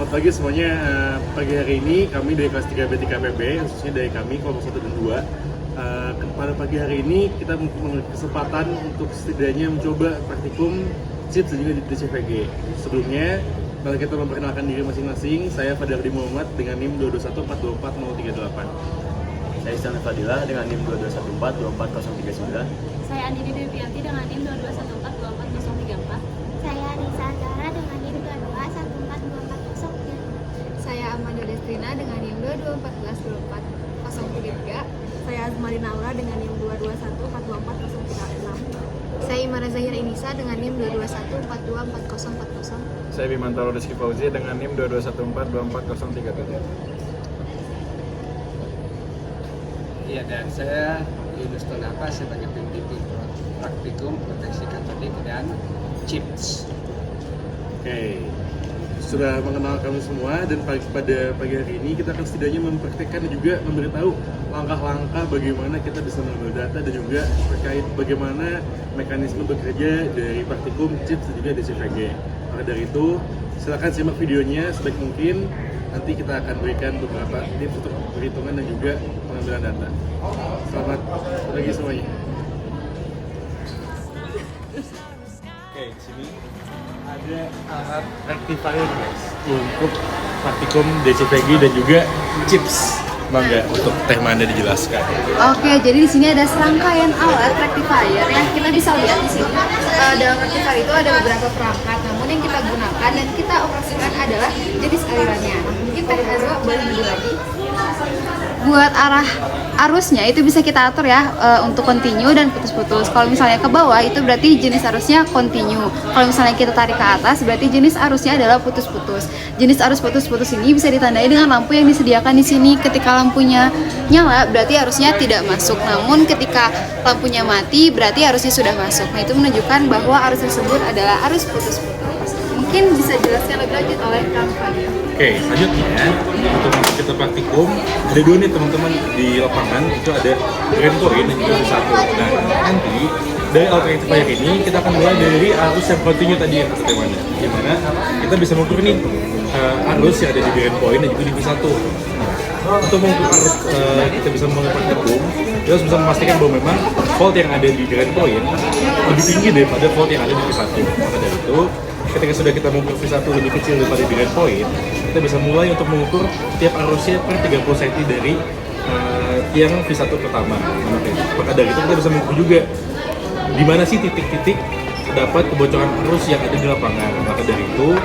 Selamat pagi semuanya. Pagi hari ini kami dari kelas 3B TKPB, khususnya dari kami kelompok 1 dan 2. Pada pagi hari ini kita memiliki kesempatan untuk setidaknya mencoba praktikum CIPS dan juga DCVG. Sebelumnya, kalau kita memperkenalkan diri masing-masing, saya Fadardi Muhammad dengan NIM 221424 Saya Istiana Fadila dengan NIM 221424039. Saya Andi Devianti dengan NIM 221424034. Saya Anissa Azhara dengan NIM 2214240. Saya Amanda Destrina dengan NIM 221424033. Saya Azmari Naura dengan NIM 221424036. Saya Imara Zahira Inisa dengan NIM 221424040. Saya Bimantoro Rizky Fauzi dengan NIM 221424037. Iya, dan saya Yunus Tonapa sebagai pembimbing praktikum proteksi katolik dan CIPS. Oke, sudah mengenal kami semua dan pada pagi hari ini kita akan setidaknya mempraktekkan dan juga memberitahu langkah-langkah bagaimana kita bisa mengambil data dan juga terkait bagaimana mekanisme bekerja dari praktikum CIPS dan juga DCVG. Maka dari itu, silakan simak videonya sebaik mungkin. Nanti kita akan berikan beberapa tips untuk perhitungan dan juga pengambilan data. Selamat pagi semuanya. Oke, di sini ada alat rectifier guys untuk praktikum DCVG dan juga CIPS. Bangga untuk Teh Manda dijelaskan. Oke, jadi di sini ada serangkaian alat rectifier yang kita bisa lihat di sini. Dalam rectifier itu ada beberapa perangkat, namun yang kita gunakan dan kita operasikan adalah jenis alirannya. Mungkin Teh Azwa boleh lebih lagi. Buat arah arusnya itu bisa kita atur ya untuk continue dan putus-putus. Kalau misalnya ke bawah itu berarti jenis arusnya continue. Kalau misalnya kita tarik ke atas berarti jenis arusnya adalah putus-putus. Jenis arus putus-putus ini bisa ditandai dengan lampu yang disediakan di sini. Ketika lampunya nyala berarti arusnya tidak masuk. Namun ketika lampunya mati berarti arusnya sudah masuk. Nah, itu menunjukkan bahwa arus tersebut adalah arus putus-putus. Mungkin bisa jelaskan lebih lanjut oleh Kang Fadil. Oke, selanjutnya untuk kita praktikum ada dua nih teman-teman di lapangan, itu ada grand point dan juga satu. Nah, nanti dari alat rectifier ini kita akan mulai dari arus yang continue tadi yang kata Temanda, dimana kita bisa mengukur nih arus yang ada di grand point dan juga di V1. Nah, untuk mengukur arus kita bisa memulai praktikum, kita harus bisa memastikan bahwa memang volt yang ada di grand point lebih tinggi daripada volt yang ada di V1. Maka dari itu, ketika sudah kita mengukur V1 lebih kecil daripada di grand point, kita bisa mulai untuk mengukur tiap arusnya per 30 cm dari yang V1 pertama. Maka dari itu kita bisa mengukur juga di mana sih titik-titik terdapat kebocoran arus yang ada di lapangan. Maka dari itu,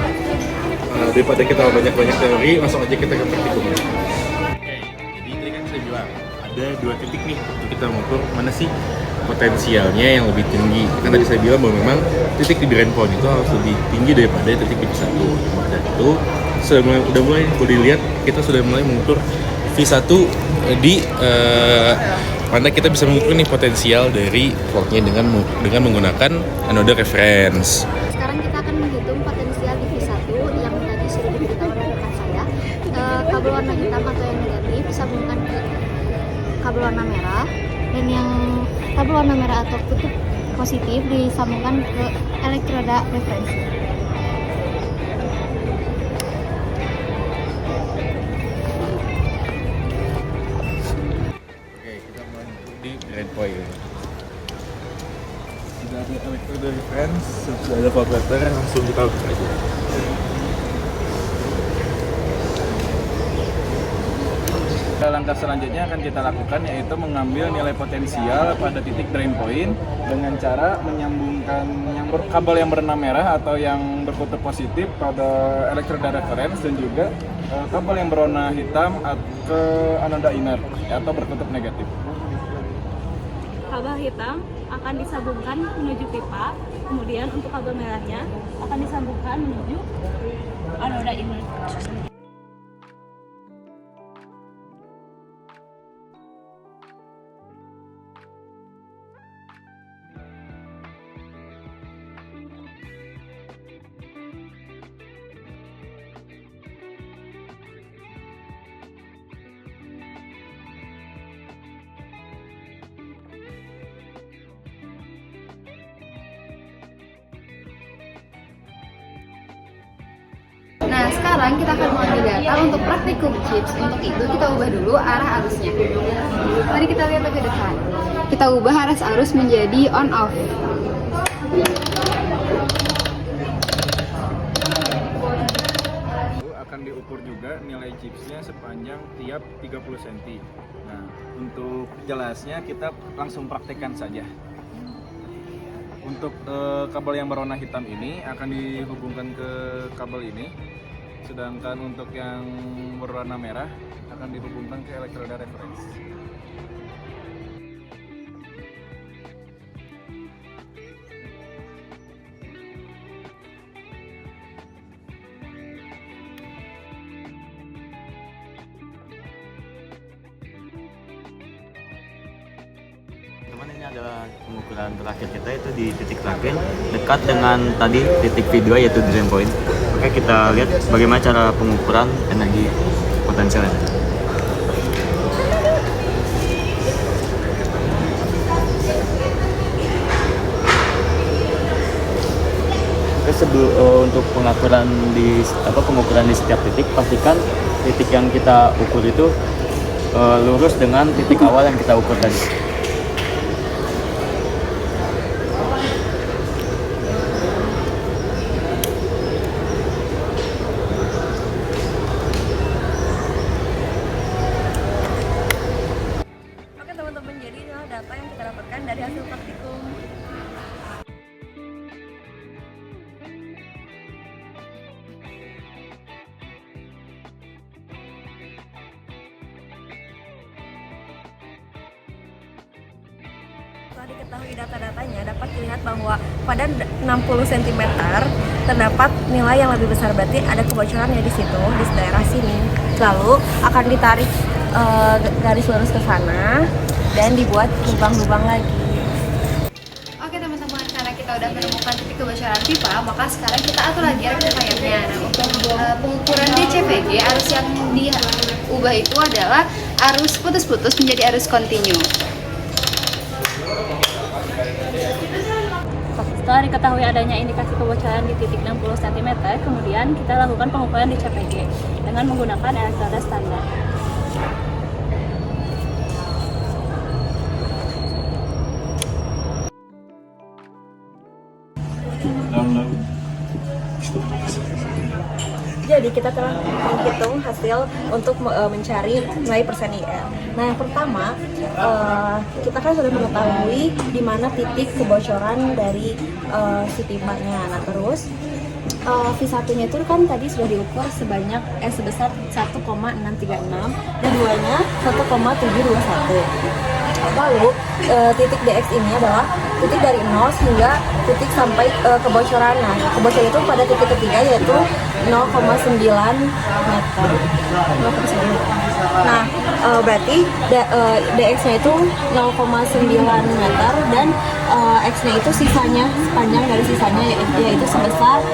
daripada kita banyak-banyak teori, langsung aja kita ke praktikumnya. Oke, jadi tadi kan saya bilang ada dua titik nih untuk kita mengukur mana sih potensialnya yang lebih tinggi. Kan tadi saya bilang bahwa memang titik di grand point itu harus lebih tinggi daripada titik di V1. Dan itu sudah mulai boleh dilihat kita sudah mulai mengukur V1 di mana kita bisa mengukur nih potensial dari voltnya dengan menggunakan anoda reference. Sekarang kita akan menghitung potensial di V1 yang tadi sudah diberitahu oleh rekan saya. Kabel warna hitam atau yang negatif disambungkan ke kabel warna merah, dan yang kabel warna merah atau kutub positif disambungkan ke elektroda referensi. Oke, kita mulai di grand point. Sudah ada elektroda reference, sudah ada voltmeter, langsung kita ukur aja. Langkah selanjutnya akan kita lakukan yaitu mengambil nilai potensial pada titik drain point dengan cara menyambungkan kabel yang berwarna merah atau yang berkutub positif pada elektroda reference dan juga kabel yang berwarna hitam ke anoda inner atau berkutub negatif. Kabel hitam akan disambungkan menuju pipa, kemudian untuk kabel merahnya akan disambungkan menuju anoda inner. Nah, sekarang sekarang kita akan mengambil data untuk praktikum chips. Untuk itu kita ubah dulu arah arusnya. Mari kita lihat ke depan. Kita ubah arus menjadi on off. Akan diukur juga nilai chipsnya sepanjang tiap 30 cm. Nah, untuk jelasnya kita langsung praktekkan saja. Untuk kabel yang berwarna hitam ini akan dihubungkan ke kabel ini, sedangkan untuk yang berwarna merah akan dihubungkan ke elektroda reference. Teman, ini adalah pengukuran terakhir kita itu di titik terakhir dekat dengan tadi titik V2 yaitu drain point. Oke, kita lihat bagaimana cara pengukuran energi potensialnya. Oke, untuk pengukuran di setiap titik, pastikan titik yang kita ukur itu lurus dengan titik awal yang kita ukur tadi. Oke teman-teman, jadi inilah data yang kita dapatkan dari hasil praktikum. Setelah diketahui data-datanya, dapat dilihat bahwa pada 60 cm terdapat nilai yang lebih besar, berarti ada kebocorannya di situ, di daerah sini. Lalu akan ditarik garis lurus ke sana dan dibuat lubang-lubang lagi. Oke teman-teman, karena kita udah menemukan titik kebocoran pipa, maka sekarang kita atur lagi rectifiernya. Nah, untuk pengukuran DCVG, arus yang diubah itu adalah arus putus-putus menjadi arus kontinu. Setelah diketahui adanya indikasi kebocoran di titik 60 cm, kemudian kita lakukan pengukuran di CPG dengan menggunakan elektroda standar. Jadi kita telah menghitung hasil untuk mencari nilai persen IR. Nah, yang pertama kita kan sudah mengetahui di mana titik kebocoran dari si pipanya. Nah, terus V1-nya itu kan tadi sudah diukur sebesar 1,636 dan 2-nya 1,721. Lalu titik DX ini adalah titik dari 0 hingga titik sampai kebocoran. Nah, kebocoran itu pada titik ketiga yaitu 0,9 meter. 0,9. Nah, berarti DX-nya itu 0,9 meter dan X-nya itu sisanya, sepanjang dari sisanya yaitu sebesar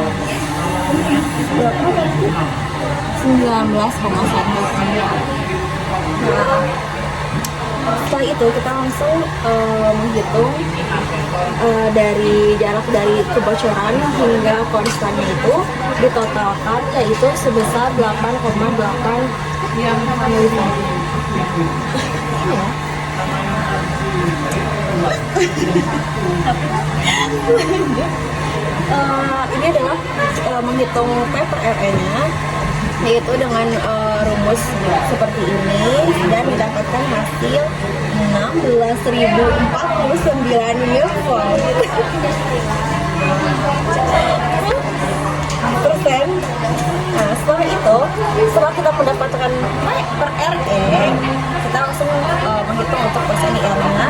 19,1. Nah, setelah itu kita langsung menghitung dari jarak dari kebocoran hingga konstannya itu ditotalkan, yaitu sebesar 8,8 ml. Ini adalah menghitung P per RE-nya, yaitu dengan rumus seperti ini dan mendapatkan hasil 16.049 mV persen. Nah, setelah itu, setelah kita mendapatkan P per RE, kita langsung menghitung untuk persen IR-nya,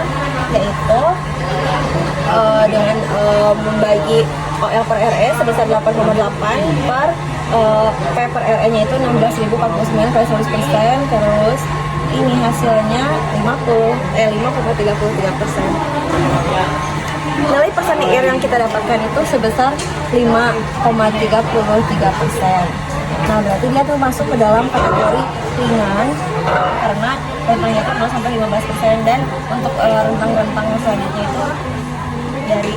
yaitu dengan membagi OL per RE sebesar 8,8 per P per RE-nya itu 16.049 kali 100%, terus ini hasilnya 5,33%. Nilai persen IR yang kita dapatkan itu sebesar 5,33%. Nah, berarti dia tuh masuk ke dalam kategori ringan karena rentangnya itu 0 sampai 15%, dan untuk rentang-rentang selanjutnya itu dari